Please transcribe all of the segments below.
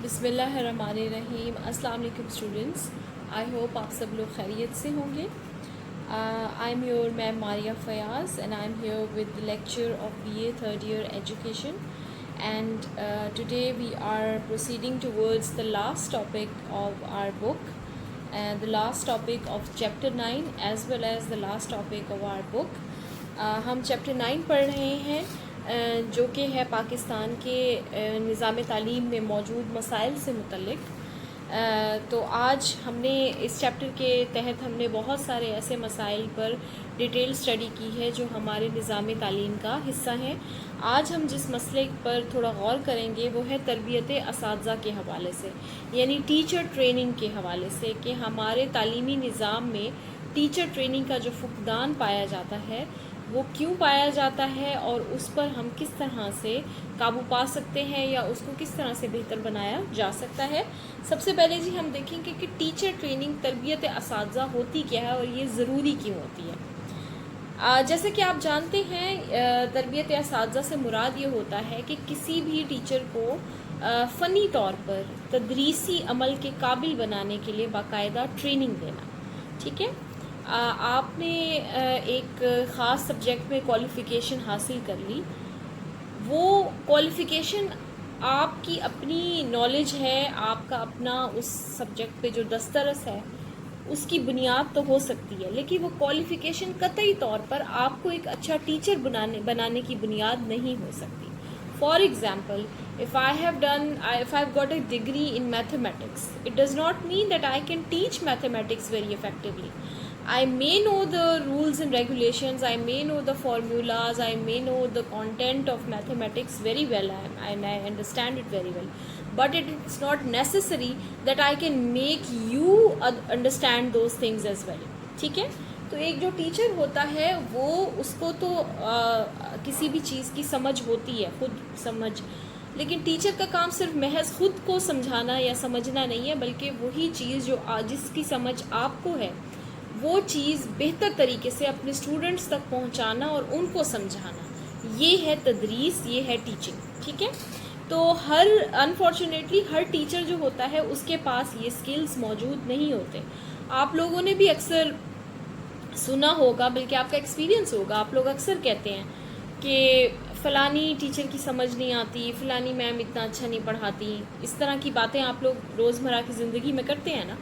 بسم اللہ الرحمن الرحیم. السلام علیکم اسٹوڈنٹس. آئی ہوپ آپ سب لوگ خیریت سے ہوں گے. I am your ma'am Maria Fayyaz and I am here with the lecture of BA third year education, and today we are proceeding towards the last topic of our book, and the last topic of chapter 9 as well as the last topic of our book. ہم chapter 9 پڑھ رہے ہیں جو کہ ہے پاکستان کے نظام تعلیم میں موجود مسائل سے متعلق. تو آج ہم نے اس چیپٹر کے تحت ہم نے بہت سارے ایسے مسائل پر ڈیٹیل اسٹڈی کی ہے جو ہمارے نظام تعلیم کا حصہ ہیں. آج ہم جس مسئلے پر تھوڑا غور کریں گے وہ ہے تربیت اساتذہ کے حوالے سے، یعنی ٹیچر ٹریننگ کے حوالے سے، کہ ہمارے تعلیمی نظام میں ٹیچر ٹریننگ کا جو فقدان پایا جاتا ہے وہ کیوں پایا جاتا ہے اور اس پر ہم کس طرح سے قابو پا سکتے ہیں یا اس کو کس طرح سے بہتر بنایا جا سکتا ہے. سب سے پہلے جی ہم دیکھیں کہ ٹیچر ٹریننگ تربیت اساتذہ ہوتی کیا ہے اور یہ ضروری کیوں ہوتی ہے. جیسے کہ آپ جانتے ہیں تربیت اساتذہ سے مراد یہ ہوتا ہے کہ کسی بھی ٹیچر کو فنی طور پر تدریسی عمل کے قابل بنانے کے لیے باقاعدہ ٹریننگ دینا. ٹھیک ہے، آپ نے ایک خاص سبجیکٹ میں کوالیفیکیشن حاصل کر لی. وہ کوالیفیکیشن آپ کی اپنی نالج ہے، آپ کا اپنا اس سبجیکٹ پہ جو دسترس ہے اس کی بنیاد تو ہو سکتی ہے، لیکن وہ کوالیفیکیشن قطعی طور پر آپ کو ایک اچھا ٹیچر بنانے کی بنیاد نہیں ہو سکتی. For example, if I've got a degree in mathematics, it does not mean that I can teach mathematics very effectively. I may know the rules and regulations, I may know the formulas, I may know the content of mathematics very well, and I understand it very well. But it's not necessary that I can make you understand those things as well. ٹھیک ہے، تو ایک جو teacher ہوتا ہے وہ اس کو تو کسی بھی چیز کی سمجھ ہوتی ہے، خود سمجھ، لیکن ٹیچر کا کام صرف محض خود کو سمجھانا یا سمجھنا نہیں ہے، بلکہ وہی چیز جو جس کی سمجھ آپ کو ہے وہ چیز بہتر طریقے سے اپنے اسٹوڈنٹس تک پہنچانا اور ان کو سمجھانا. یہ ہے تدریس، یہ ہے ٹیچنگ. ٹھیک ہے، تو انفارچونیٹلی ہر ٹیچر جو ہوتا ہے اس کے پاس یہ سکلز موجود نہیں ہوتے. آپ لوگوں نے بھی اکثر سنا ہوگا، بلکہ آپ کا ایکسپیرینس ہوگا، آپ لوگ اکثر کہتے ہیں کہ فلانی ٹیچر کی سمجھ نہیں آتی، فلانی میم اتنا اچھا نہیں پڑھاتی. اس طرح کی باتیں آپ لوگ روزمرہ کی زندگی میں کرتے ہیں نا.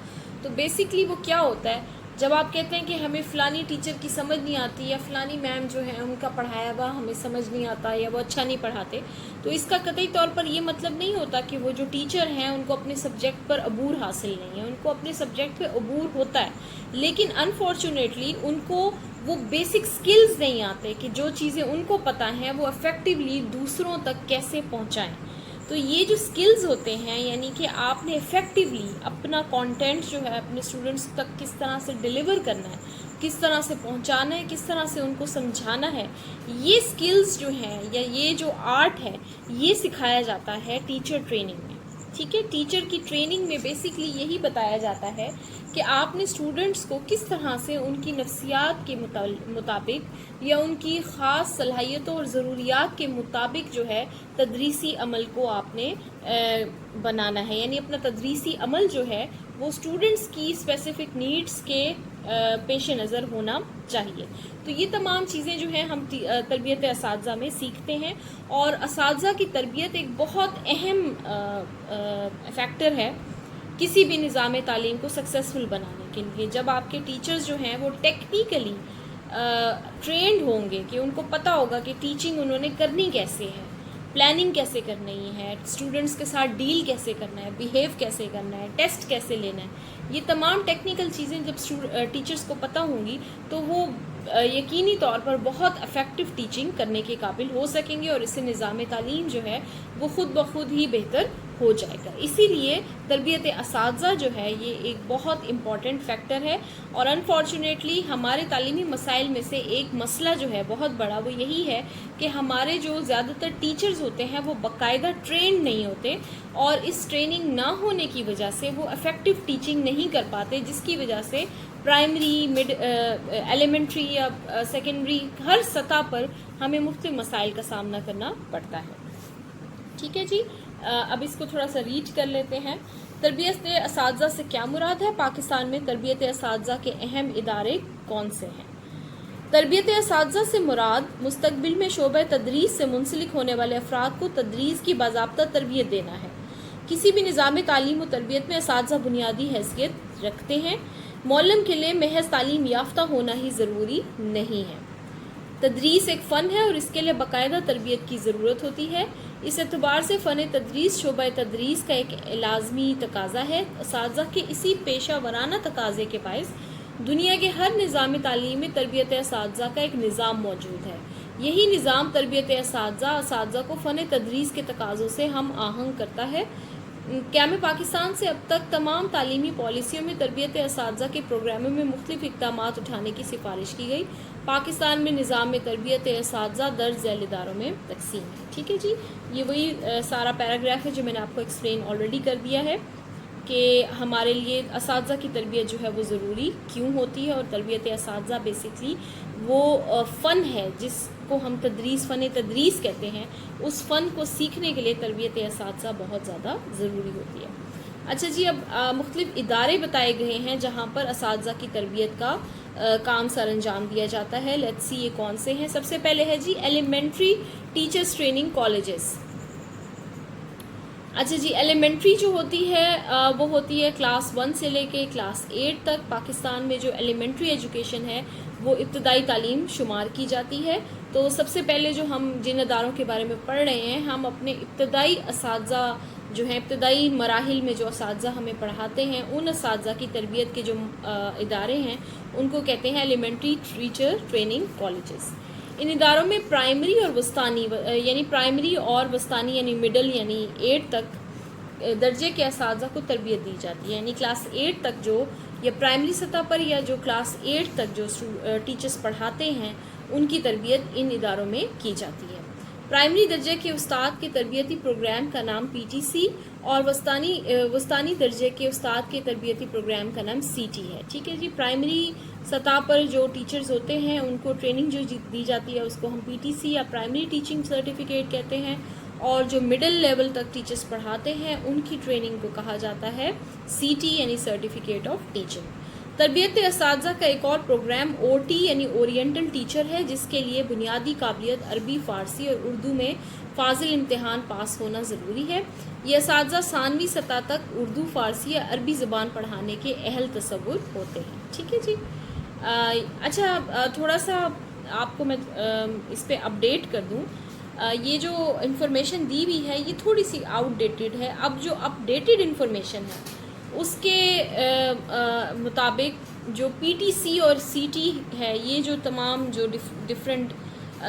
تو بیسکلی وہ کیا ہوتا ہے، جب آپ کہتے ہیں کہ ہمیں فلانی ٹیچر کی سمجھ نہیں آتی یا فلانی میم جو ہے ان کا پڑھایا ہوا ہمیں سمجھ نہیں آتا یا وہ اچھا نہیں پڑھاتے، تو اس کا قطعی طور پر یہ مطلب نہیں ہوتا کہ وہ جو ٹیچر ہیں ان کو اپنے سبجیکٹ پر عبور حاصل نہیں ہے. ان کو اپنے سبجیکٹ پہ عبور ہوتا ہے، لیکن انفارچونیٹلی ان کو وہ بیسک سکلز نہیں آتے کہ جو چیزیں ان کو پتہ ہیں وہ افیکٹولی دوسروں تک کیسے پہنچائیں. تو یہ جو سکلز ہوتے ہیں، یعنی کہ آپ نے افیکٹولی اپنا کانٹینٹ جو ہے اپنے اسٹوڈنٹس تک کس طرح سے ڈیلیور کرنا ہے، کس طرح سے پہنچانا ہے، کس طرح سے ان کو سمجھانا ہے، یہ سکلز جو ہیں یا یہ جو آرٹ ہے یہ سکھایا جاتا ہے ٹیچر ٹریننگ میں. ٹھیک ہے، ٹیچر کی ٹریننگ میں بیسکلی یہی بتایا جاتا ہے کہ آپ نے اسٹوڈنٹس کو کس طرح سے ان کی نفسیات کے مطابق یا ان کی خاص صلاحیتوں اور ضروریات کے مطابق جو ہے تدریسی عمل کو آپ نے بنانا ہے. یعنی اپنا تدریسی عمل جو ہے وہ اسٹوڈنٹس کی اسپیسیفک نیڈس کے پیش نظر ہونا چاہیے. تو یہ تمام چیزیں جو ہیں ہم تربیت اساتذہ میں سیکھتے ہیں، اور اساتذہ کی تربیت ایک بہت اہم فیکٹر ہے کسی بھی نظام تعلیم کو سکسیسفل بنانے کے لیے. جب آپ کے ٹیچرز جو ہیں وہ ٹیکنیکلی ٹرینڈ ہوں گے کہ ان کو پتہ ہوگا کہ ٹیچنگ انہوں نے کرنی کیسے ہے، پلاننگ کیسے کرنی ہے، اسٹوڈنٹس کے ساتھ ڈیل کیسے کرنا ہے، بیہیو کیسے کرنا ہے، ٹیسٹ کیسے لینا ہے، یہ تمام ٹیکنیکل چیزیں جب ٹیچرز کو پتہ ہوں گی تو وہ یقینی طور پر بہت افیکٹو ٹیچنگ کرنے کے قابل ہو سکیں گے، اور اس سے نظام تعلیم جو ہے وہ خود بخود ہی بہتر ہو جائے گا. اسی لیے تربیت اساتذہ جو ہے یہ ایک بہت امپورٹنٹ فیکٹر ہے. اور انفارچونیٹلی ہمارے تعلیمی مسائل میں سے ایک مسئلہ جو ہے بہت بڑا وہ یہی ہے کہ ہمارے جو زیادہ تر ٹیچرز ہوتے ہیں وہ باقاعدہ ٹرینڈ نہیں ہوتے، اور اس ٹریننگ نہ ہونے کی وجہ سے وہ افیکٹو ٹیچنگ نہیں کر پاتے، جس کی وجہ سے پرائمری، ایلیمنٹری یا سیکنڈری ہر سطح پر ہمیں مختلف مسائل کا سامنا کرنا پڑتا ہے. ٹھیک ہے جی، اب اس کو تھوڑا سا ریڈ کر لیتے ہیں. تربیت اساتذہ سے کیا مراد ہے؟ پاکستان میں تربیت اساتذہ کے اہم ادارے کون سے ہیں؟ تربیت اساتذہ سے مراد مستقبل میں شعبہ تدریس سے منسلک ہونے والے افراد کو تدریس کی باضابطہ تربیت دینا ہے. کسی بھی نظام تعلیم و تربیت میں اساتذہ بنیادی حیثیت رکھتے ہیں. معلم کے لیے محض تعلیم یافتہ ہونا ہی ضروری نہیں ہے. تدریس ایک فن ہے اور اس کے لیے باقاعدہ تربیت کی ضرورت ہوتی ہے. اس اعتبار سے فن تدریس شعبہ تدریس کا ایک لازمی تقاضا ہے. اساتذہ کے اسی پیشہ ورانہ تقاضے کے باعث دنیا کے ہر نظام تعلیم میں تربیت اساتذہ کا ایک نظام موجود ہے. یہی نظام تربیت اساتذہ کو فن تدریس کے تقاضوں سے ہم آہنگ کرتا ہے. قیام پاکستان سے اب تک تمام تعلیمی پالیسیوں میں تربیت اساتذہ کے پروگراموں میں مختلف اقدامات اٹھانے کی سفارش کی گئی. پاکستان میں نظام تربیت اساتذہ درج ذیل اداروں میں تقسیم ہے. ٹھیک ہے جی، یہ وہی سارا پیراگراف ہے جو میں نے آپ کو ایکسپلین آلریڈی کر دیا ہے کہ ہمارے لیے اساتذہ کی تربیت جو ہے وہ ضروری کیوں ہوتی ہے. اور تربیت اساتذہ بیسکلی وہ فن ہے جس کو ہم فن تدریس کہتے ہیں. اس فن کو سیکھنے کے لیے تربیت اساتذہ بہت زیادہ ضروری ہوتی ہے. اچھا جی، اب مختلف ادارے بتائے گئے ہیں جہاں پر اساتذہ کی تربیت کا کام سر انجام دیا جاتا ہے. لیٹس سی یہ کون سے ہیں. سب سے پہلے ہے جی ایلیمنٹری ٹیچرز ٹریننگ کالجز. اچھا جی، ایلیمنٹری جو ہوتی ہے وہ ہوتی ہے کلاس 1 سے لے کے کلاس 8 تک. پاکستان میں جو ایلیمنٹری ایجوکیشن ہے وہ ابتدائی تعلیم شمار کی جاتی ہے. تو سب سے پہلے جو ہم جن اداروں کے بارے میں پڑھ رہے ہیں، ہم اپنے ابتدائی اساتذہ جو ہیں، ابتدائی مراحل میں جو اساتذہ ہمیں پڑھاتے ہیں، ان اساتذہ کی تربیت کے جو ادارے ہیں ان کو کہتے ہیں ایلیمنٹری ٹیچر ٹریننگ کالجز. ان اداروں میں پرائمری اور وسطانی یعنی مڈل یعنی 8 تک درجے کے اساتذہ کو تربیت دی جاتی ہے. یعنی کلاس 8 تک جو یا پرائمری سطح پر یا جو کلاس 8 تک جو ٹیچرز پڑھاتے ہیں ان کی تربیت ان اداروں میں کی جاتی ہے. پرائمری درجے کے استاد کے تربیتی پروگرام کا نام PTC اور وسطانی درجے کے استاد کے تربیتی پروگرام کا نام CT ہے. ٹھیک ہے جی، پرائمری سطح پر جو ٹیچرز ہوتے ہیں ان کو ٹریننگ جو دی جاتی ہے اس کو ہم PTC یا پرائمری ٹیچنگ سرٹیفکیٹ کہتے ہیں. اور جو مڈل لیول تک ٹیچرز پڑھاتے ہیں ان کی ٹریننگ کو کہا جاتا ہے CT یعنی سرٹیفکیٹ آف ٹیچنگ. تربیت اساتذہ کا ایک اور پروگرام OT یعنی اورینٹل ٹیچر ہے، جس کے لیے بنیادی قابلیت عربی، فارسی اور اردو میں فاضل امتحان پاس ہونا ضروری ہے. یہ اساتذہ ثانوی سطح تک اردو، فارسی یا عربی زبان پڑھانے کے اہل تصور ہوتے ہیں. ٹھیک ہے جی. اچھا، تھوڑا سا آپ کو میں اس پہ اپڈیٹ کر دوں. یہ جو انفارمیشن دی ہوئی ہے یہ تھوڑی سی آؤٹ ڈیٹڈ ہے. اب جو اپ ڈیٹڈ انفارمیشن ہے اس کے مطابق جو PTC اور CT ہے، یہ جو تمام جو ڈفرینٹ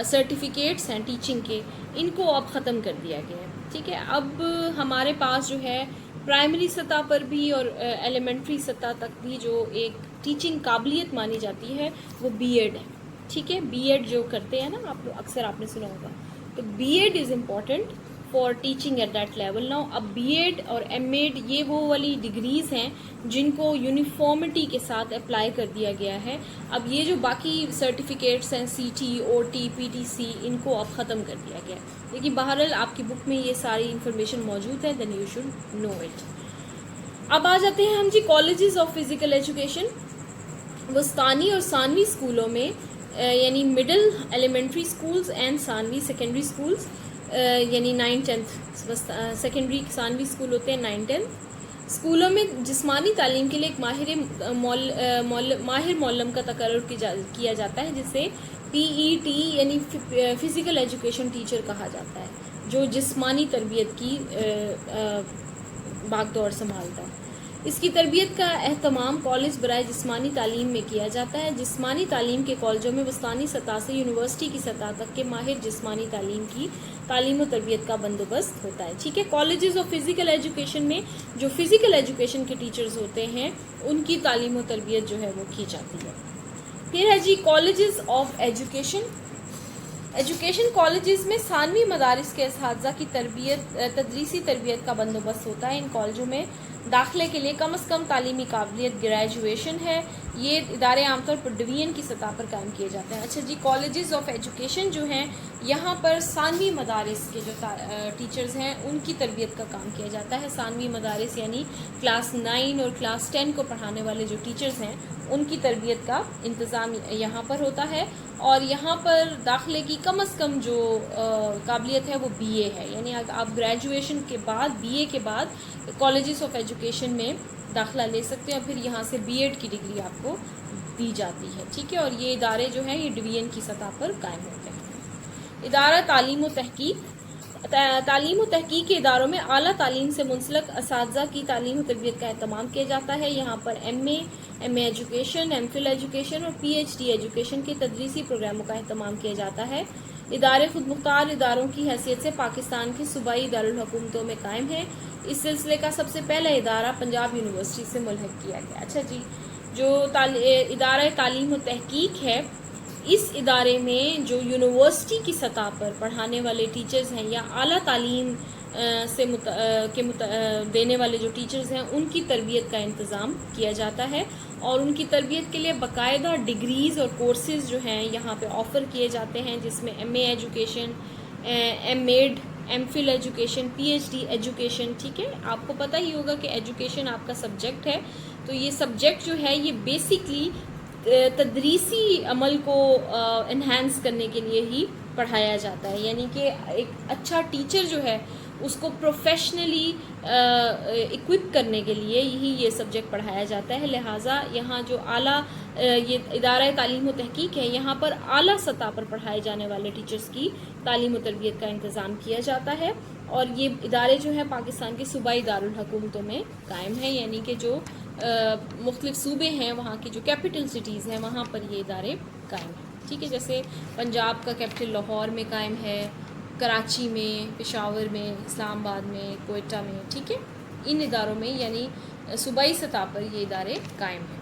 سرٹیفکیٹس ہیں ٹیچنگ کے، ان کو اب ختم کر دیا گیا ہے. ٹھیک ہے، اب ہمارے پاس جو ہے پرائمری سطح پر بھی اور ایلیمنٹری سطح تک بھی جو ایک ٹیچنگ قابلیت مانی جاتی ہے وہ BEd ہے. ٹھیک ہے، BEd جو کرتے ہیں نا اکثر آپ نے سنا ہوگا، تو BEd is important for teaching at that level. Now اب BEd اور MEd یہ وہ والی ڈگریز ہیں جن کو یونیفارمٹی کے ساتھ اپلائی کر دیا گیا ہے. اب یہ جو باقی سرٹیفکیٹس ہیں CT، OT، PTC، ان کو اب ختم کر دیا گیا ہے. لیکن بہرحال آپ کی بک میں یہ ساری انفارمیشن موجود ہے، then you should know it. اب آ جاتے ہیں ہم جی کالجز آف فزیکل ایجوکیشن. وسطانی اور ثانوی اسکولوں میں یعنی مڈل ایلیمنٹری اسکولز اینڈ ثانوی سیکنڈری اسکولز یعنی 9th 10th سیکنڈری ثانوی اسکول ہوتے ہیں 9th 10th اسکولوں میں جسمانی تعلیم کے لیے ایک ماہر معلم کا تقرر کیا جاتا ہے، جسے PET یعنی فزیکل ایجوکیشن ٹیچر کہا جاتا ہے، جو جسمانی تربیت کی باغ دور سنبھالتا ہے. اس کی تربیت کا اہتمام کالج برائے جسمانی تعلیم میں کیا جاتا ہے. جسمانی تعلیم کے کالجوں میں وسطانی سطح سے یونیورسٹی کی سطح تک کے ماہر جسمانی تعلیم کی تعلیم و تربیت کا بندوبست ہوتا ہے. ٹھیک ہے، کالجز آف فزیکل ایجوکیشن میں جو فزیکل ایجوکیشن کے ٹیچرز ہوتے ہیں ان کی تعلیم و تربیت جو ہے وہ کی جاتی ہے. پھر ہے جی colleges of education. Education colleges میں ثانوی مدارس کے اساتذہ کی تدریسی تربیت کا بندوبست ہوتا ہے. ان کالجوں میں داخلے کے لیے کم از کم تعلیمی قابلیت گریجویشن ہے. یہ ادارے عام طور پر ڈویژن کی سطح پر قائم کیے جاتے ہیں. اچھا جی، کالجز آف ایجوکیشن جو ہیں یہاں پر ثانوی مدارس کے جو ٹیچرز ہیں ان کی تربیت کا کام کیا جاتا ہے. ثانوی مدارس یعنی کلاس 9 اور کلاس 10 کو پڑھانے والے جو ٹیچرز ہیں ان کی تربیت کا انتظام یہاں پر ہوتا ہے. اور یہاں پر داخلے کی کم از کم جو قابلیت ہے وہ بی اے ہے. یعنی آپ گریجویشن کے بعد بی اے کے بعد کالجز آف ایجوکیشن میں داخلہ لے سکتے ہیں اور پھر یہاں سے بی ایڈ کی ڈگری آپ کو دی جاتی ہے. ٹھیک ہے، اور یہ ادارے جو ہیں یہ ڈویژن کی سطح پر قائم ہوتے ہیں. ادارہ تعلیم و تحقیق. تعلیم و تحقیق کے اداروں میں اعلیٰ تعلیم سے منسلک اساتذہ کی تعلیم و تربیت کا اہتمام کیا جاتا ہے. یہاں پر M A education, M Phil education اور پی ایچ ڈی ایجوکیشن کے تدریسی پروگراموں کا اہتمام کیا جاتا ہے. ادارے خود مختار اداروں کی حیثیت سے پاکستان کے صوبائی دارالحکومتوں میں قائم ہیں. اس سلسلے کا سب سے پہلا ادارہ پنجاب یونیورسٹی سے ملحق کیا گیا. اچھا جی، جو ادارہ تعلیم و تحقیق ہے اس ادارے میں جو یونیورسٹی کی سطح پر پڑھانے والے ٹیچرز ہیں یا اعلیٰ تعلیم سے دینے والے جو ٹیچرز ہیں ان کی تربیت کا انتظام کیا جاتا ہے. اور ان کی تربیت کے لیے باقاعدہ ڈگریز اور کورسز جو ہیں یہاں پہ آفر کیے جاتے ہیں، جس میں M A education, M Ed, M Phil education, P H D education. ٹھیک ہے، آپ کو پتہ ہی ہوگا کہ ایجوکیشن آپ کا سبجیکٹ ہے. تو یہ سبجیکٹ جو ہے یہ بیسکلی تدریسی عمل کو انہینس کرنے کے لیے ہی پڑھایا جاتا ہے. یعنی کہ ایک اچھا ٹیچر جو ہے اس کو پروفیشنلی اکوپ کرنے کے لیے یہ سبجیکٹ پڑھایا جاتا ہے. لہٰذا یہاں جو اعلیٰ یہ ادارہ تعلیم و تحقیق ہے یہاں پر اعلیٰ سطح پر پڑھائے جانے والے ٹیچرز کی تعلیم و تربیت کا انتظام کیا جاتا ہے. اور یہ ادارے جو ہیں پاکستان کے صوبائی دارالحکومتوں میں قائم ہیں. یعنی کہ جو مختلف صوبے ہیں وہاں کی جو کیپٹل سٹیز ہیں وہاں پر یہ ادارے قائم ہیں. ٹھیک ہے، جیسے پنجاب کا کیپٹل لاہور میں قائم ہے، کراچی میں، پشاور میں، اسلام آباد میں، کوئٹہ میں. ٹھیک ہے، ان اداروں میں یعنی صوبائی سطح پر یہ ادارے قائم ہیں.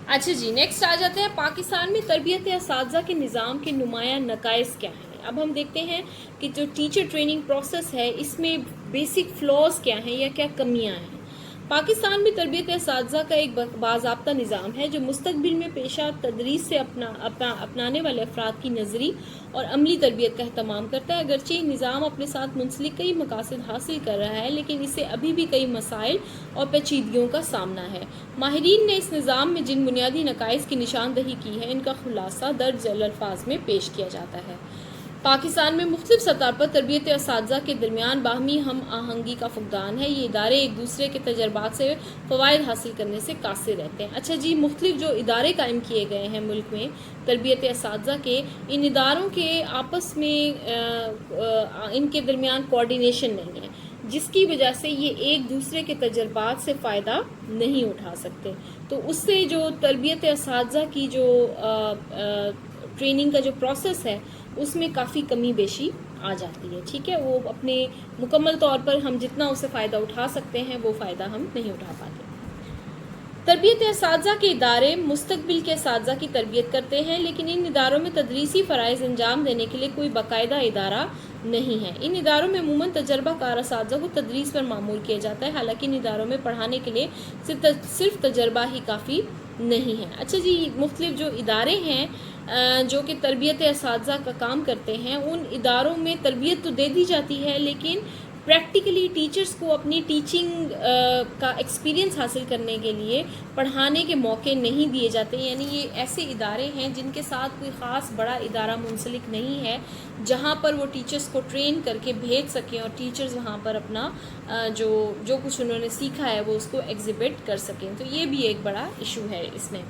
اچھا جی، نیکسٹ آ جاتے ہیں پاکستان میں تربیت اساتذہ کے نظام کے نمایاں نقائص کیا ہیں. اب ہم دیکھتے ہیں کہ جو ٹیچر ٹریننگ پروسیس ہے اس میں بیسک فلاز کیا ہیں یا کیا کمیاں ہیں. پاکستان میں تربیت اساتذہ کا ایک باضابطہ نظام ہے جو مستقبل میں پیشہ تدریس سے اپنانے والے افراد کی نظری اور عملی تربیت کا اہتمام کرتا ہے. اگرچہ یہ نظام اپنے ساتھ منسلک کئی مقاصد حاصل کر رہا ہے لیکن اسے ابھی بھی کئی مسائل اور پیچیدگیوں کا سامنا ہے. ماہرین نے اس نظام میں جن بنیادی نقائص کی نشاندہی کی ہے ان کا خلاصہ درج ذیل الفاظ میں پیش کیا جاتا ہے. پاکستان میں مختلف سطح پر تربیت اساتذہ کے درمیان باہمی ہم آہنگی کا فقدان ہے. یہ ادارے ایک دوسرے کے تجربات سے فوائد حاصل کرنے سے قاصر رہتے ہیں. اچھا جی، مختلف جو ادارے قائم کیے گئے ہیں ملک میں تربیت اساتذہ کے، ان اداروں کے آپس میں ان کے درمیان کوارڈینیشن نہیں ہے، جس کی وجہ سے یہ ایک دوسرے کے تجربات سے فائدہ نہیں اٹھا سکتے. تو اس سے جو تربیت اساتذہ کی جو ٹریننگ کا جو پروسیس ہے اس میں کافی کمی بیشی آ جاتی ہے. ٹھیک ہے، وہ اپنے مکمل طور پر ہم جتنا اسے فائدہ اٹھا سکتے ہیں وہ فائدہ ہم نہیں اٹھا پاتے. تربیت اساتذہ کے ادارے مستقبل کے اساتذہ کی تربیت کرتے ہیں لیکن ان اداروں میں تدریسی فرائض انجام دینے کے لیے کوئی باقاعدہ ادارہ نہیں ہے. ان اداروں میں عموماً تجربہ کار اساتذہ کو تدریس پر معمور کیا جاتا ہے، حالانکہ ان اداروں میں پڑھانے کے لیے صرف تجربہ ہی کافی نہیں ہے. اچھا جی، مختلف جو ادارے ہیں جو کہ تربیت اساتذہ کا کام کرتے ہیں ان اداروں میں تربیت تو دے دی جاتی ہے لیکن پریکٹیکلی ٹیچرز کو اپنی ٹیچنگ کا ایکسپیرینس حاصل کرنے کے لیے پڑھانے کے موقع نہیں دیے جاتے. یعنی یہ ایسے ادارے ہیں جن کے ساتھ کوئی خاص بڑا ادارہ منسلک نہیں ہے جہاں پر وہ ٹیچرز کو ٹرین کر کے بھیج سکیں اور ٹیچرز وہاں پر اپنا جو کچھ انہوں نے سیکھا ہے وہ اس کو ایگزیبٹ کر سکیں. تو یہ بھی ایک بڑا ایشو ہے اس میں.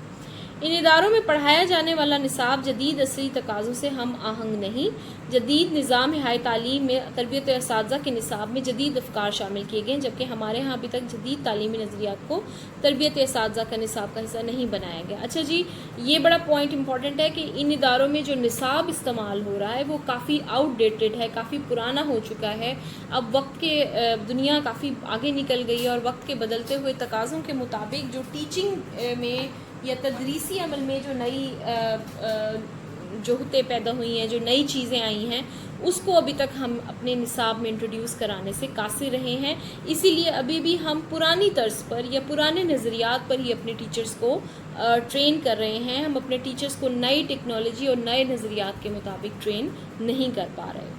ان اداروں میں پڑھایا جانے والا نصاب جدید عصری تقاضوں سے ہم آہنگ نہیں. جدید نظام ہائی تعلیم میں تربیت اساتذہ کے نصاب میں جدید افکار شامل کیے گئے جبکہ ہمارے ہاں ابھی تک جدید تعلیمی نظریات کو تربیت اساتذہ کا نصاب کا حصہ نہیں بنایا گیا. اچھا جی، یہ بڑا پوائنٹ امپورٹنٹ ہے کہ ان اداروں میں جو نصاب استعمال ہو رہا ہے وہ کافی آؤٹ ڈیٹڈ ہے، کافی پرانا ہو چکا ہے. اب وقت کے دنیا کافی آگے نکل گئی ہے اور وقت کے بدلتے ہوئے تقاضوں کے مطابق جو ٹیچنگ میں یا تدریسی عمل میں جو نئی جوہتیں پیدا ہوئی ہیں، جو نئی چیزیں آئی ہیں، اس کو ابھی تک ہم اپنے نصاب میں انٹروڈیوس کرانے سے قاصر رہے ہیں. اسی لیے ابھی بھی ہم پرانی طرز پر یا پرانے نظریات پر ہی اپنے ٹیچرز کو ٹرین کر رہے ہیں. ہم اپنے ٹیچرز کو نئی ٹیکنالوجی اور نئے نظریات کے مطابق ٹرین نہیں کر پا رہے.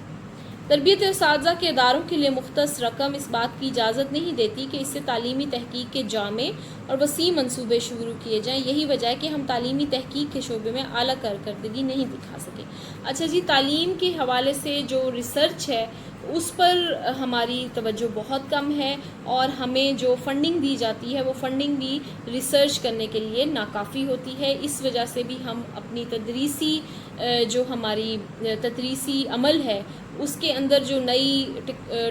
تربیت اساتذہ کے اداروں کے لیے مختص رقم اس بات کی اجازت نہیں دیتی کہ اس سے تعلیمی تحقیق کے جامع اور وسیع منصوبے شروع کیے جائیں. یہی وجہ ہے کہ ہم تعلیمی تحقیق کے شعبے میں اعلیٰ کارکردگی نہیں دکھا سکے. اچھا جی، تعلیم کے حوالے سے جو ریسرچ ہے اس پر ہماری توجہ بہت کم ہے، اور ہمیں جو فنڈنگ دی جاتی ہے وہ فنڈنگ بھی ریسرچ کرنے کے لیے ناکافی ہوتی ہے. اس وجہ سے بھی ہم اپنی جو ہماری تدریسی عمل ہے اس کے اندر جو نئی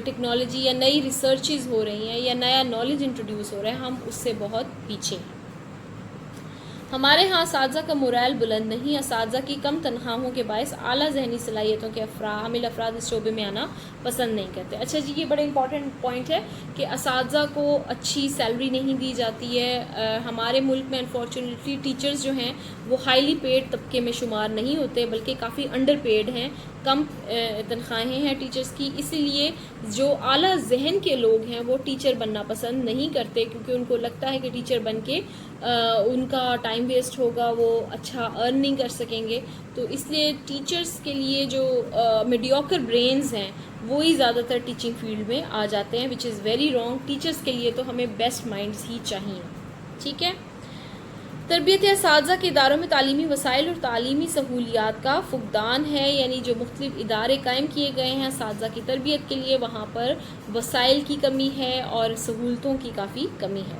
ٹیکنالوجی یا نئی ریسرچز ہو رہی ہیں یا نیا نالج انٹروڈیوس ہو رہا ہے، ہم اس سے بہت پیچھے ہیں. ہمارے ہاں اساتذہ کا مورائل بلند نہیں. اساتذہ کی کم تنخواہوں کے باعث اعلیٰ ذہنی صلاحیتوں کے حامل افراد اس شعبے میں آنا پسند نہیں کرتے. اچھا جی، یہ بڑا امپورٹنٹ پوائنٹ ہے کہ اساتذہ کو اچھی سیلری نہیں دی جاتی ہے. ہمارے ملک میں انفارچونیٹلی ٹیچرز جو ہیں وہ ہائیلی پیڈ طبقے میں شمار نہیں ہوتے، بلکہ کافی انڈر پیڈ ہیں، کم تنخواہیں ہیں ٹیچرز کی. اسی لیے جو اعلیٰ ذہن کے لوگ ہیں وہ ٹیچر بننا پسند نہیں کرتے، کیونکہ ان کو لگتا ہے کہ ٹیچر بن کے ان کا ٹائم ویسٹ ہوگا، وہ اچھا ارن نہیں کر سکیں گے. تو اس لیے ٹیچرز کے لیے جو میڈیوکر برینز ہیں وہی زیادہ تر ٹیچنگ فیلڈ میں آ جاتے ہیں، وچ از ویری رانگ. ٹیچرز کے لیے تو ہمیں بیسٹ مائنڈز ہی چاہیے. ٹھیک ہے. تربیت اساتذہ کے اداروں میں تعلیمی وسائل اور تعلیمی سہولیات کا فقدان ہے. یعنی جو مختلف ادارے قائم کیے گئے ہیں اساتذہ کی تربیت کے لیے، وہاں پر وسائل کی کمی ہے اور سہولتوں کی کافی کمی ہے.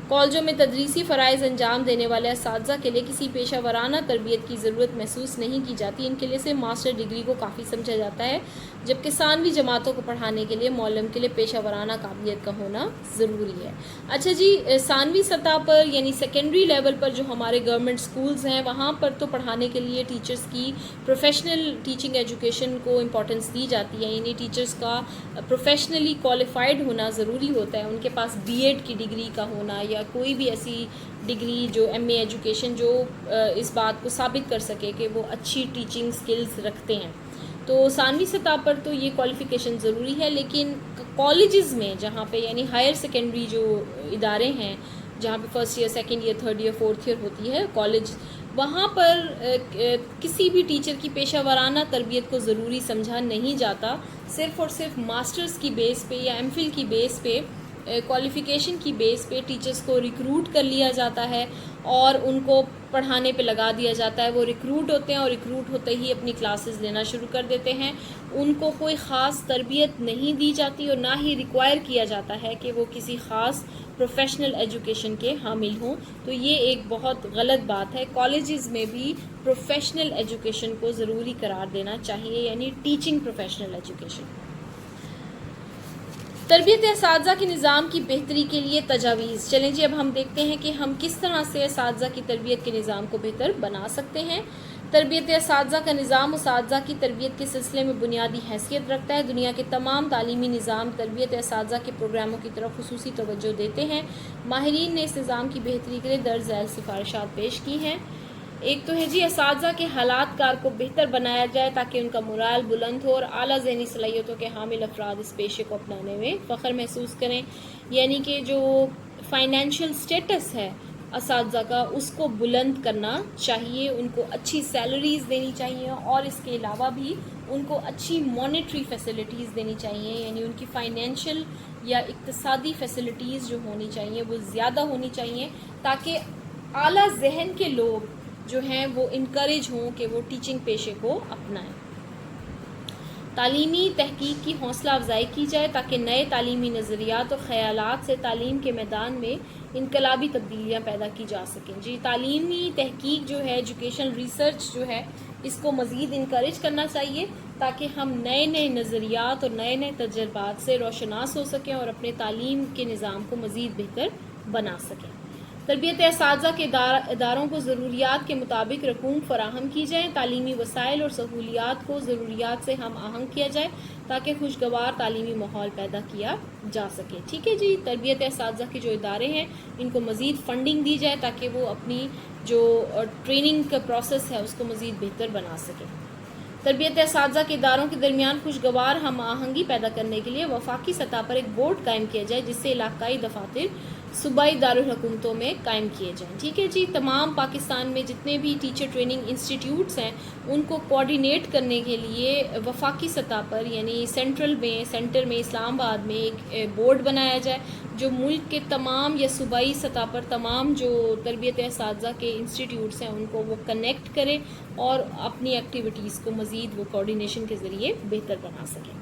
کالجوں میں تدریسی فرائض انجام دینے والے اساتذہ کے لیے کسی پیشہ ورانہ تربیت کی ضرورت محسوس نہیں کی جاتی. ان کے لیے صرف ماسٹر ڈگری کو کافی سمجھا جاتا ہے، جبکہ ثانوی جماعتوں کو پڑھانے کے لیے معلم کے لیے پیشہ ورانہ قابلیت کا ہونا ضروری ہے. اچھا جی، ثانوی سطح پر یعنی سیکنڈری لیول پر جو ہمارے گورنمنٹ سکولز ہیں وہاں پر تو پڑھانے کے لیے ٹیچرز کی پروفیشنل ٹیچنگ ایجوکیشن کو امپورٹنس دی جاتی ہے. یعنی ٹیچرز کا پروفیشنلی کوالیفائڈ ہونا ضروری ہوتا ہے، ان کے پاس بی ایڈ کی ڈگری کا ہونا یا کوئی بھی ایسی ڈگری جو ایم اے ایجوکیشن جو اس بات کو ثابت کر سکے کہ وہ اچھی ٹیچنگ سکلز رکھتے ہیں. تو ثانوی سطح پر تو یہ کوالیفیکیشن ضروری ہے، لیکن کالجز میں جہاں پہ یعنی ہائر سیکنڈری جو ادارے ہیں جہاں پہ first year, second year, third year, fourth year ہوتی ہے کالج، وہاں پر کسی بھی ٹیچر کی پیشہ ورانہ تربیت کو ضروری سمجھا نہیں جاتا. صرف اور صرف ماسٹرز کی بیس پہ یا ایم فل کی بیس پہ، کوالیفیکیشن کی بیس پہ ٹیچرز کو ریکروٹ کر لیا جاتا ہے اور ان کو پڑھانے پہ لگا دیا جاتا ہے. وہ ریکروٹ ہوتے ہیں اور ریکروٹ ہوتے ہی اپنی کلاسز لینا شروع کر دیتے ہیں. ان کو کوئی خاص تربیت نہیں دی جاتی اور نہ ہی ریکوائر کیا جاتا ہے کہ وہ کسی خاص پروفیشنل ایجوکیشن کے حامل ہوں. تو یہ ایک بہت غلط بات ہے. کالجز میں بھی پروفیشنل ایجوکیشن کو ضروری قرار دینا چاہیے، یعنی ٹیچنگ پروفیشنل ایجوکیشن. تربیت اساتذہ کے نظام کی بہتری کے لیے تجاویز. چلیں جی، اب ہم دیکھتے ہیں کہ ہم کس طرح سے اساتذہ کی تربیت کے نظام کو بہتر بنا سکتے ہیں. تربیت اساتذہ کا نظام اساتذہ کی تربیت کے سلسلے میں بنیادی حیثیت رکھتا ہے. دنیا کے تمام تعلیمی نظام تربیت اساتذہ کے پروگراموں کی طرف خصوصی توجہ دیتے ہیں. ماہرین نے اس نظام کی بہتری کے لیے درج ذیل سفارشات پیش کی ہیں. ایک تو ہے جی، اساتذہ کے حالات کار کو بہتر بنایا جائے تاکہ ان کا مورال بلند ہو اور اعلیٰ ذہنی صلاحیتوں کے حامل افراد اس پیشے کو اپنانے میں فخر محسوس کریں. یعنی کہ جو فائنینشیل سٹیٹس ہے اساتذہ کا اس کو بلند کرنا چاہیے، ان کو اچھی سیلریز دینی چاہیے اور اس کے علاوہ بھی ان کو اچھی مانیٹری فیسلٹیز دینی چاہیے. یعنی ان کی فائنینشیل یا اقتصادی فیسلٹیز جو ہونی چاہیے وہ زیادہ ہونی چاہیے تاکہ اعلیٰ ذہن کے لوگ جو ہیں وہ انکریج ہوں کہ وہ ٹیچنگ پیشے کو اپنائیں. تعلیمی تحقیق کی حوصلہ افزائی کی جائے تاکہ نئے تعلیمی نظریات اور خیالات سے تعلیم کے میدان میں انقلابی تبدیلیاں پیدا کی جا سکیں. جی، تعلیمی تحقیق جو ہے، ایجوکیشن ریسرچ جو ہے، اس کو مزید انکریج کرنا چاہیے تاکہ ہم نئے نئے نظریات اور نئے نئے تجربات سے روشناس ہو سکیں اور اپنے تعلیم کے نظام کو مزید بہتر بنا سکیں. تربیت اساتذہ کے اداروں کو ضروریات کے مطابق رقوم فراہم کی جائیں، تعلیمی وسائل اور سہولیات کو ضروریات سے ہم آہنگ کیا جائے تاکہ خوشگوار تعلیمی ماحول پیدا کیا جا سکے. ٹھیک ہے جی. تربیت اساتذہ کے جو ادارے ہیں ان کو مزید فنڈنگ دی جائے تاکہ وہ اپنی جو ٹریننگ کا پروسیس ہے اس کو مزید بہتر بنا سکے. تربیت اساتذہ کے اداروں کے درمیان خوشگوار ہم آہنگی پیدا کرنے کے لیے وفاقی سطح پر ایک بورڈ قائم کیا جائے جس سے علاقائی دفاتر صوبائی دارالحکومتوں میں قائم کیے جائیں. ٹھیک ہے جی. تمام پاکستان میں جتنے بھی ٹیچر ٹریننگ انسٹیٹیوٹس ہیں ان کو کوآرڈینیٹ کرنے کے لیے وفاقی سطح پر یعنی سینٹر میں اسلام آباد میں ایک بورڈ بنایا جائے جو ملک کے تمام یا صوبائی سطح پر تمام جو تربیت اساتذہ کے انسٹیٹیوٹس ہیں ان کو وہ کنیکٹ کرے اور اپنی ایکٹیویٹیز کو مزید وہ کوآرڈینیشن کے ذریعے بہتر بنا سکیں.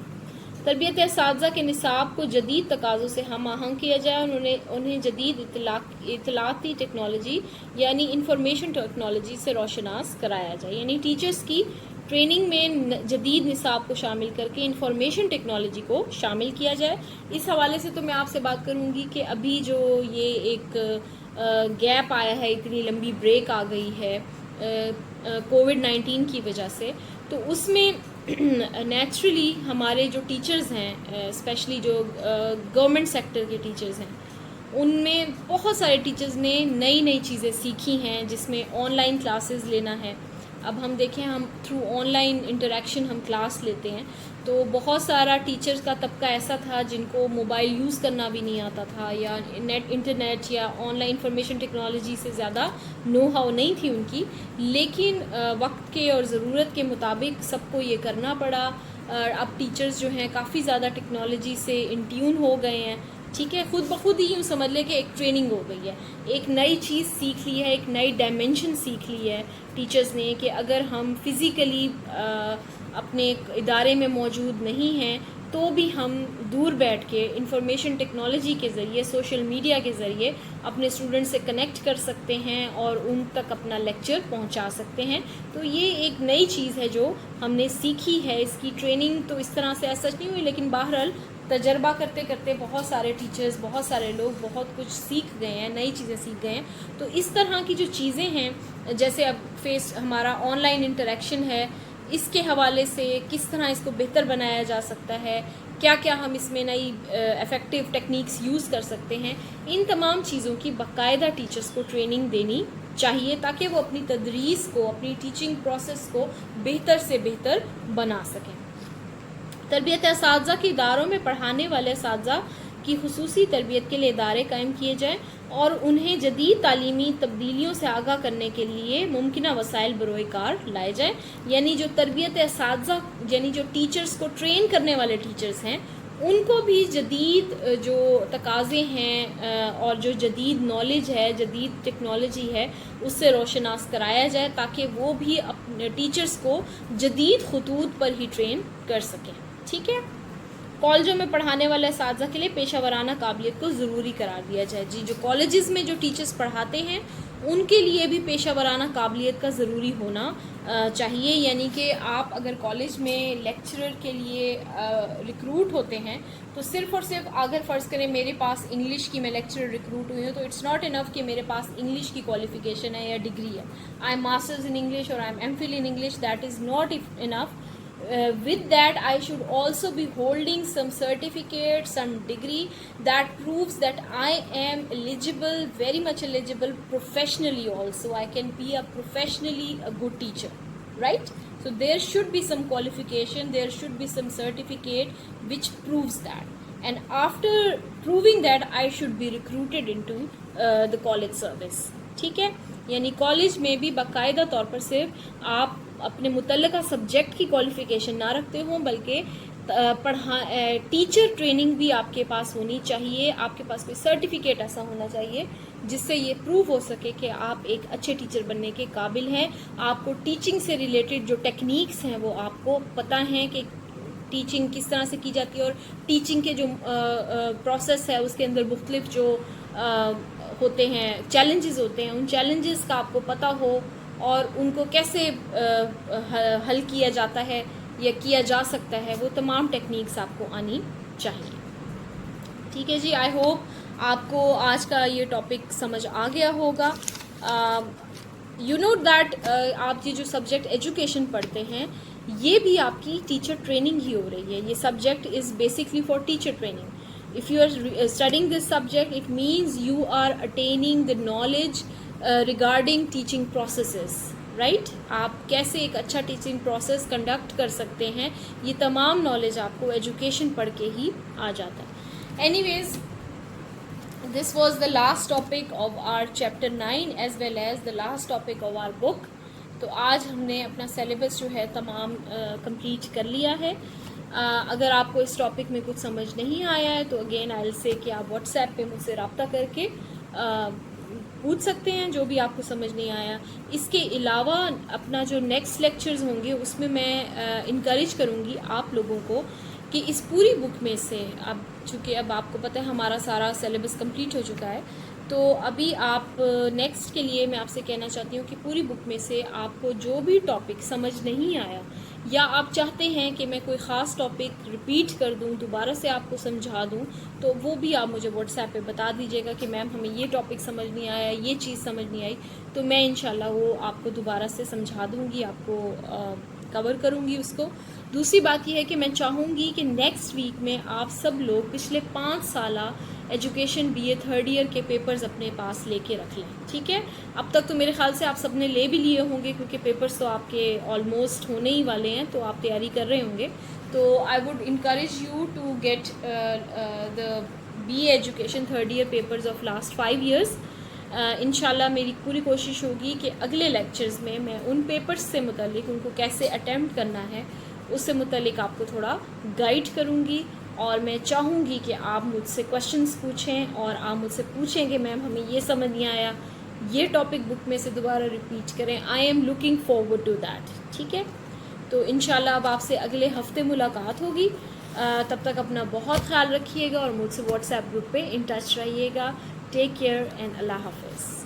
تربیت اساتذہ کے نصاب کو جدید تقاضوں سے ہم آہنگ کیا جائے اور انہیں جدید اطلاعاتی ٹیکنالوجی یعنی انفارمیشن ٹیکنالوجی سے روشناس کرایا جائے. یعنی ٹیچرز کی ٹریننگ میں جدید نصاب کو شامل کر کے انفارمیشن ٹیکنالوجی کو شامل کیا جائے. اس حوالے سے تو میں آپ سے بات کروں گی کہ ابھی جو یہ ایک گیپ آیا ہے، اتنی لمبی بریک آ گئی ہے کووڈ-19 کی وجہ سے، تو اس میں نیچرلی ہمارے جو ٹیچرز ہیں اسپیشلی جو گورنمنٹ سیکٹر کے ٹیچرز ہیں ان میں بہت سارے ٹیچرز نے نئی چیزیں سیکھی ہیں جس میں آن لائن کلاسز لینا ہے. اب ہم دیکھیں ہم تھرو آن لائن انٹریکشن ہم کلاس لیتے ہیں تو بہت سارا ٹیچرز کا طبقہ ایسا تھا جن کو موبائل یوز کرنا بھی نہیں آتا تھا یا انٹرنیٹ یا آن لائن انفارمیشن ٹیکنالوجی سے زیادہ نو ہاؤ نہیں تھی ان کی، لیکن وقت کے اور ضرورت کے مطابق سب کو یہ کرنا پڑا. اب ٹیچرز جو ہیں کافی زیادہ ٹیکنالوجی سے ان ٹیون ہو گئے ہیں. ٹھیک ہے. خود بخود ہی یوں سمجھ لے کہ ایک ٹریننگ ہو گئی ہے، ایک نئی چیز سیکھ لی ہے، ایک نئی ڈائمینشن سیکھ لی ہے ٹیچرز نے کہ اگر ہم فزیکلی اپنے ادارے میں موجود نہیں ہیں تو بھی ہم دور بیٹھ کے انفارمیشن ٹیکنالوجی کے ذریعے سوشل میڈیا کے ذریعے اپنے اسٹوڈنٹ سے کنیکٹ کر سکتے ہیں اور ان تک اپنا لیکچر پہنچا سکتے ہیں. تو یہ ایک نئی چیز ہے جو ہم نے سیکھی ہے. اس کی ٹریننگ تو اس طرح سے ایسا نہیں ہوئی لیکن بہرحال تجربہ کرتے کرتے بہت سارے ٹیچرز، بہت سارے لوگ بہت کچھ سیکھ گئے ہیں، نئی چیزیں سیکھ گئے ہیں. تو اس طرح کی جو چیزیں ہیں جیسے اب ہمارا آن لائن انٹریکشن ہے، اس کے حوالے سے کس طرح اس کو بہتر بنایا جا سکتا ہے، کیا کیا ہم اس میں نئی افیکٹو ٹیکنیکس یوز کر سکتے ہیں، ان تمام چیزوں کی باقاعدہ ٹیچرز کو ٹریننگ دینی چاہیے تاکہ وہ اپنی تدریس کو، اپنی ٹیچنگ پروسیس کو بہتر سے بہتر بنا سکیں. تربیت اساتذہ کے اداروں میں پڑھانے والے اساتذہ کی خصوصی تربیت کے لیے ادارے قائم کیے جائیں اور انہیں جدید تعلیمی تبدیلیوں سے آگاہ کرنے کے لیے ممکنہ وسائل بروئے کار لائے جائیں. یعنی جو تربیت اساتذہ یعنی جو ٹیچرز کو ٹرین کرنے والے ٹیچرز ہیں ان کو بھی جدید جو تقاضے ہیں اور جو جدید نالج ہے، جدید ٹیکنالوجی ہے اس سے روشناس کرایا جائے تاکہ وہ بھی اپنے ٹیچرز کو جدید خطوط پر ہی ٹرین کر سکیں. ٹھیک ہے. کالجوں میں پڑھانے والے اساتذہ کے لیے پیشہ ورانہ قابلیت کو ضروری قرار دیا جائے. جی جو کالجز میں جو ٹیچرز پڑھاتے ہیں ان کے لیے بھی پیشہ ورانہ قابلیت کا ضروری ہونا چاہیے. یعنی کہ آپ اگر کالج میں لیکچرر کے لیے ریکروٹ ہوتے ہیں تو صرف اور صرف اگر فرض کریں میرے پاس انگلش کی میں لیکچرر ریکروٹ ہوئی ہوں تو اٹس ناٹ انف کہ میرے پاس انگلش کی کوالیفیکیشن ہے یا ڈگری ہے. I am masters in English اور I am M Phil in English. That is not enough. With that, I should also be holding some certificate, some degree that proves that I am eligible, very much eligible professionally also. I can be a professionally a good teacher, right? So there should be some qualification, there should be some certificate which proves that. And after proving that, I should be recruited into the college service. ٹھیک ہے. یعنی college میں بھی باقاعدہ طور پر صرف آپ اپنے متعلقہ سبجیکٹ کی کوالیفیکیشن نہ رکھتے ہوں بلکہ ٹیچر ٹریننگ بھی آپ کے پاس ہونی چاہیے. آپ کے پاس کوئی سرٹیفکیٹ ایسا ہونا چاہیے جس سے یہ پروو ہو سکے کہ آپ ایک اچھے ٹیچر بننے کے قابل ہیں. آپ کو ٹیچنگ سے ریلیٹڈ جو ٹیکنیکس ہیں وہ آپ کو پتہ ہیں کہ ٹیچنگ کس طرح سے کی جاتی ہے اور ٹیچنگ کے جو پروسیس ہے اس کے اندر مختلف جو ہوتے ہیں چیلنجز ہوتے ہیں ان چیلنجز کا آپ کو پتہ ہو اور ان کو کیسے حل کیا جاتا ہے یا کیا جا سکتا ہے وہ تمام ٹیکنیکس آپ کو آنی چاہیے. ٹھیک ہے جی. آئی ہوپ آپ کو آج کا یہ ٹاپک سمجھ آ گیا ہوگا. یو نو دیٹ آپ یہ جو سبجیکٹ ایجوکیشن پڑھتے ہیں یہ بھی آپ کی ٹیچر ٹریننگ ہی ہو رہی ہے. یہ subject is basically for teacher training. If you are studying this subject, it means you are attaining the knowledge regarding teaching processes, right? آپ کیسے ایک اچھا ٹیچنگ پروسیس کنڈکٹ کر سکتے ہیں, یہ تمام نالج آپ کو ایجوکیشن پڑھ کے ہی آ جاتا ہے. Anyways, this was the last topic of our chapter 9 as well as the last topic of our book. تو آج ہم نے اپنا سیلیبس جو ہے تمام کمپلیٹ کر لیا ہے. اگر آپ کو اس ٹاپک میں کچھ سمجھ نہیں آیا ہے تو اگین آئی ول سے کہ آپ واٹس ایپ پہ مجھ سے رابطہ کر کے پوچھ سکتے ہیں جو بھی آپ کو سمجھ نہیں آیا. اس کے علاوہ اپنا جو نیکسٹ لیکچرز ہوں گے اس میں انکریج کروں گی آپ لوگوں کو کہ اس پوری بک میں سے, اب چونکہ اب آپ کو پتہ ہے ہمارا سارا سیلیبس کمپلیٹ ہو چکا ہے, تو ابھی آپ نیکسٹ کے لیے میں آپ سے کہنا چاہتی ہوں کہ پوری بک میں سے آپ کو جو بھی ٹاپک سمجھ نہیں آیا یا آپ چاہتے ہیں کہ میں کوئی خاص ٹاپک ریپیٹ کر دوں, دوبارہ سے آپ کو سمجھا دوں, تو وہ بھی آپ مجھے واٹس ایپ پہ بتا دیجیے گا کہ میم ہمیں یہ ٹاپک سمجھ نہیں آیا, یہ چیز سمجھ نہیں آئی, تو میں انشاءاللہ وہ آپ کو دوبارہ سے سمجھا دوں گی, آپ کو کور کروں گی اس کو. دوسری بات یہ ہے کہ میں چاہوں گی کہ نیکسٹ ویک میں آپ سب لوگ پچھلے 5 سالہ ایجوکیشن BA 3rd ایئر کے پیپرز اپنے پاس لے کے رکھ لیں, ٹھیک ہے؟ اب تک تو میرے خیال سے آپ سب نے لے بھی لیے ہوں گے کیونکہ پیپرز تو آپ کے آلموسٹ ہونے ہی والے ہیں, تو آپ تیاری کر رہے ہوں گے. تو I would encourage you to get the BA education 3rd year papers of last 5 years. انشاءاللہ میری پوری کوشش ہوگی کہ اگلے لیکچرز میں ان پیپرز سے متعلق, ان کو کیسے اٹیمپٹ کرنا ہے اس سے متعلق آپ کو تھوڑا گائیڈ کروں گی. اور میں چاہوں گی کہ آپ مجھ سے کویشچنس پوچھیں اور آپ مجھ سے پوچھیں کہ میم ہمیں یہ سمجھ نہیں آیا, یہ ٹاپک بک میں سے دوبارہ ریپیٹ کریں. I am looking forward to that, ٹھیک ہے؟ تو انشاءاللہ اب آپ سے اگلے ہفتے ملاقات ہوگی. تب تک اپنا بہت خیال رکھیے گا اور مجھ سے واٹس ایپ گروپ پہ ان ٹچ رہیے گا. ٹیک کیئر اینڈ اللہ حافظ.